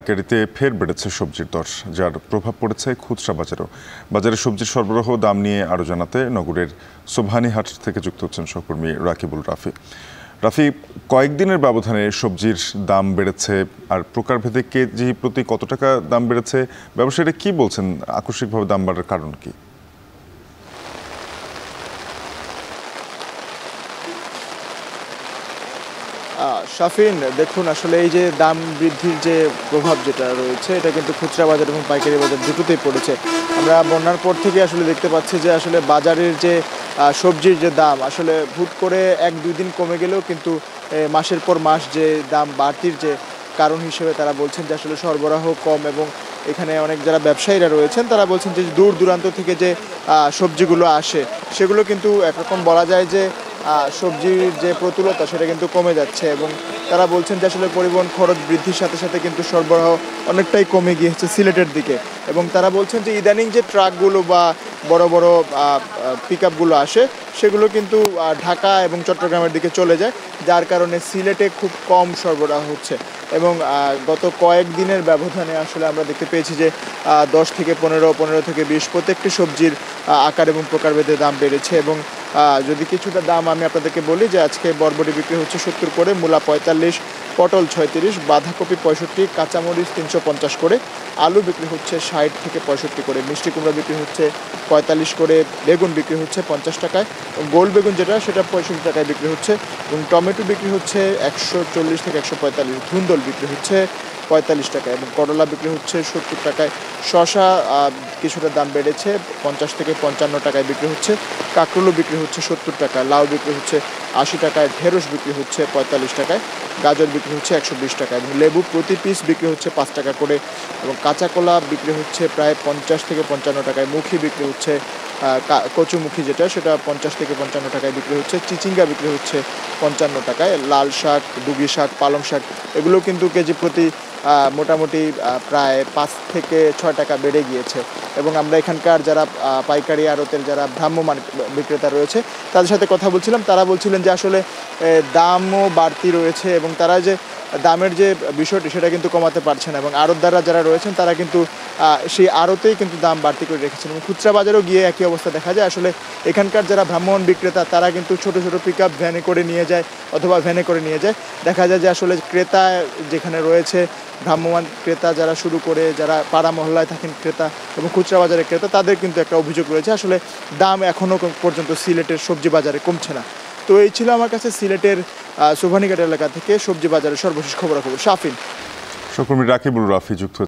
কেরিতে ফের বেড়েছে সবজির দর, যার প্রভাব পড়েছে খুচরা বাজারেও। বাজারে সবজির সরবরাহ দাম নিয়ে আরও জানাতে নগরের সোবহানীহাট থেকে যুক্ত হচ্ছেন সহকর্মী রাকিবুল রাফি। কয়েকদিনের ব্যবধানে সবজির দাম বেড়েছে, আর প্রকারভেদে কেজি প্রতি কত টাকা দাম বেড়েছে, ব্যবসায়ীরা কি বলছেন? আকস্মিকভাবে দাম বাড়ার কারণ কি? শাফিন, দেখুন, আসলে এই যে দাম বৃদ্ধির যে প্রভাব যেটা রয়েছে, এটা কিন্তু খুচরা বাজার এবং পাইকারি বাজার দুটোতেই পড়েছে। আমরা বন্যার পর থেকে আসলে দেখতে পাচ্ছি যে আসলে বাজারের যে সবজির যে দাম আসলে হুট করে 1-2 দিন কমে গেলেও কিন্তু মাসের পর মাস যে দাম বাড়তির যে কারণ হিসেবে তারা বলছেন যে আসলে সরবরাহ কম, এবং এখানে অনেক যারা ব্যবসায়ীরা রয়েছেন তারা বলছেন যে দূর দূরান্ত থেকে যে সবজিগুলো আসে সেগুলো কিন্তু একরকম বলা যায় যে সবজির যে প্রতুলতা সেটা কিন্তু কমে যাচ্ছে, এবং তারা বলছেন যে আসলে পরিবহন খরচ বৃদ্ধির সাথে সাথে কিন্তু সরবরাহ অনেকটাই কমে গিয়েছে সিলেটের দিকে। এবং তারা বলছেন যে ইদানিং যে ট্রাকগুলো বা বড় বড় পিক আপগুলো আসে সেগুলো কিন্তু ঢাকা এবং চট্টগ্রামের দিকে চলে যায়, যার কারণে সিলেটে খুব কম সরবরাহ হচ্ছে। এবং গত কয়েকদিনের ব্যবধানে আসলে আমরা দেখতে পেয়েছি যে 10 থেকে 15 থেকে 20 প্রত্যেকটি সবজির আকার এবং প্রকারভেদে দাম বেড়েছে। এবং যদি কিছুটা দাম আমি আপনাদেরকে বলি যে আজকে বরবটি বিক্রি হচ্ছে 70 করে, মূলা 45, পটল 36, বাঁধাকপি 65, কাঁচামরিচ 350 করে, আলু বিক্রি হচ্ছে 60 থেকে 65 করে, মিষ্টি কুমড়া বিক্রি হচ্ছে 45 করে, বেগুন বিক্রি হচ্ছে 50 টাকায়, গোল বেগুন যেটা সেটা 65 টাকায় বিক্রি হচ্ছে, এবং টমেটো বিক্রি হচ্ছে 140 থেকে 145, ধুন্দল বিক্রি হচ্ছে 45 টাকায়, এবং করলা বিক্রি হচ্ছে 70 টাকায়। শশা কিছুটা দাম বেড়েছে, 50 থেকে 55 টাকায় বিক্রি হচ্ছে, কাঁকরোলও বিক্রি হচ্ছে 70 টাকা, লাউ বিক্রি হচ্ছে 80 টাকায়, ঢেঁড়স বিক্রি হচ্ছে 45 টাকায়, গাজর বিক্রি হচ্ছে 120 টাকা, এবং লেবু প্রতি পিস বিক্রি হচ্ছে 5 টাকা করে, এবং কাঁচা কলা বিক্রি হচ্ছে প্রায় 50 থেকে 55 টাকায়, মুখি বিক্রি হচ্ছে কচুমুখী যেটা সেটা 50 থেকে 55 টাকায় বিক্রি হচ্ছে, চিচিঙ্গা বিক্রি হচ্ছে 55 টাকায়, লাল শাক, দুগি শাক, পালং শাক এগুলো কিন্তু কেজি প্রতি মোটামুটি প্রায় 5 থেকে 6 টাকা বেড়ে গিয়েছে। এবং আমরা এখানকার যারা পাইকারি আড়তের যারা ভ্রাম্যমাণ বিক্রেতা রয়েছে তাদের সাথে কথা বলছিলাম, তারা বলছিলেন যে আসলে দামও বাড়তি রয়েছে, এবং তারা যে দামের যে বিষয়টি সেটা কিন্তু কমাতে পারছে না, এবং আড়তদাররা যারা রয়েছেন তারা কিন্তু সেই আড়তেই কিন্তু দাম বাড়তি করে রেখেছেন। এবং খুচরা বাজারেও গিয়ে একই অবস্থা দেখা যায়। আসলে এখানকার যারা ভ্রাম্যমাণ বিক্রেতা তারা কিন্তু ছোট ছোট পিক আপ ভ্যানে করে নিয়ে যায় অথবা ভ্যানে করে নিয়ে যায়। দেখা যায় যে আসলে ক্রেতা যেখানে রয়েছে, ভ্রাম্যমাণ ক্রেতা যারা শুরু করে যারা পাড়া মহল্লায় থাকেন ক্রেতা এবং খুচরা বাজারের ক্রেতা, তাদের কিন্তু একটা অভিযোগ রয়েছে আসলে দাম এখনও পর্যন্ত সিলেটের সবজি বাজারে কমছে না। তো এই ছিল আমার কাছে সিলেটের সোবহানীহাট এলাকা থেকে সবজি বাজারের সর্বশেষ খবরাখবর। শাফিন। সহকর্মী রাকিবুল যুক্ত